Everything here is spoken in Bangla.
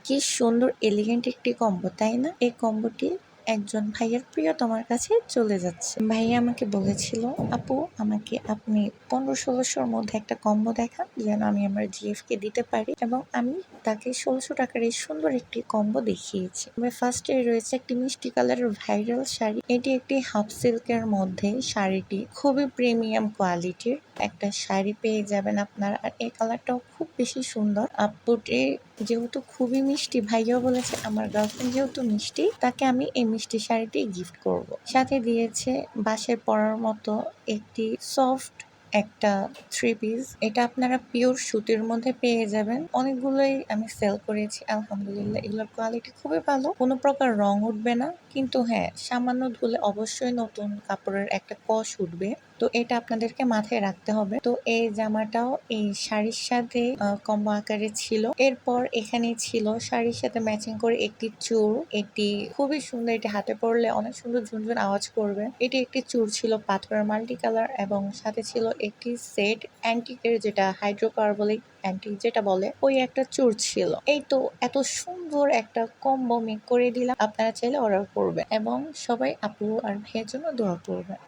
কি সুন্দর এলিগেন্ট একটি কম্বো, তাই না? এই কম্বোটি একজন ভাইয়ের প্রিয়তমার কাছে চলে যাচ্ছে। ভাইয়া আমাকে বলেছিল, আপু আমাকে আপনি 1500-1600-র মধ্যে একটা কম্বো দেখান যেন আমি আমার জিএফ কে দিতে পারি, এবং আমি তাকে 1600 টাকার এই সুন্দর একটি কম্বো দেখিয়েছি। ফার্স্টে রয়েছে একটি মিষ্টি কালারের ভাইরাল শাড়ি। এটি একটি হাফ সিল্কের মধ্যে, শাড়িটি খুবই প্রিমিয়াম কোয়ালিটির একটা শাড়ি পেয়ে যাবেন আপনারা। আর এই কালারটাও খুব বেশি সুন্দর। আপুটি যেহেতু খুবই মিষ্টি, ভাইয়াও বলেছে আমার গার্লফ্রেন্ড যেহেতু মিষ্টি, তাকে আমি এই মিষ্টি শাড়িটি গিফট করব। সাথে দিয়েছে বাসায় পরার মতো একটি সফট একটা 3 পিস। এটা আপনারা পিওর সুতির মধ্যে পেয়ে যাবেন। অনেকগুলোই আমি সেল করেছি, আলহামদুলিল্লাহ এগুলোর কোয়ালিটি খুবই ভালো, কোনো প্রকার রং উঠবে না। কিন্তু হ্যাঁ, সামান্য ধুলে অবশ্যই নতুন কাপড়ের একটা কষ উঠবে, তো এটা আপনাদেরকে মাথায় রাখতে হবে। তো এই জামাটাও এই শাড়ির সাথে কম্বো আকারে ছিল। এরপর এখানে ছিল শাড়ির সাথে ম্যাচিং করে একটি চুর। এটি খুবই সুন্দর, এটি হাতে পরলে অনেক সুন্দর ঝুনঝুন আওয়াজ করবে। এটি একটি চুর ছিল পাথরের মাল্টি কালার, এবং সাথে ছিল একটি সেট অ্যান্টিকের, যেটা হাইড্রোকার্বলিক অ্যান্টিক যেটা বলে, ওই একটা চুর ছিল। এই তো এত সুন্দর একটা কম্বো মেক করে দিলাম। আপনারা চাইলে অর্ডার করবেন এবং সবাই আপু আর ভাইয়ের জন্য দোয়া করবেন।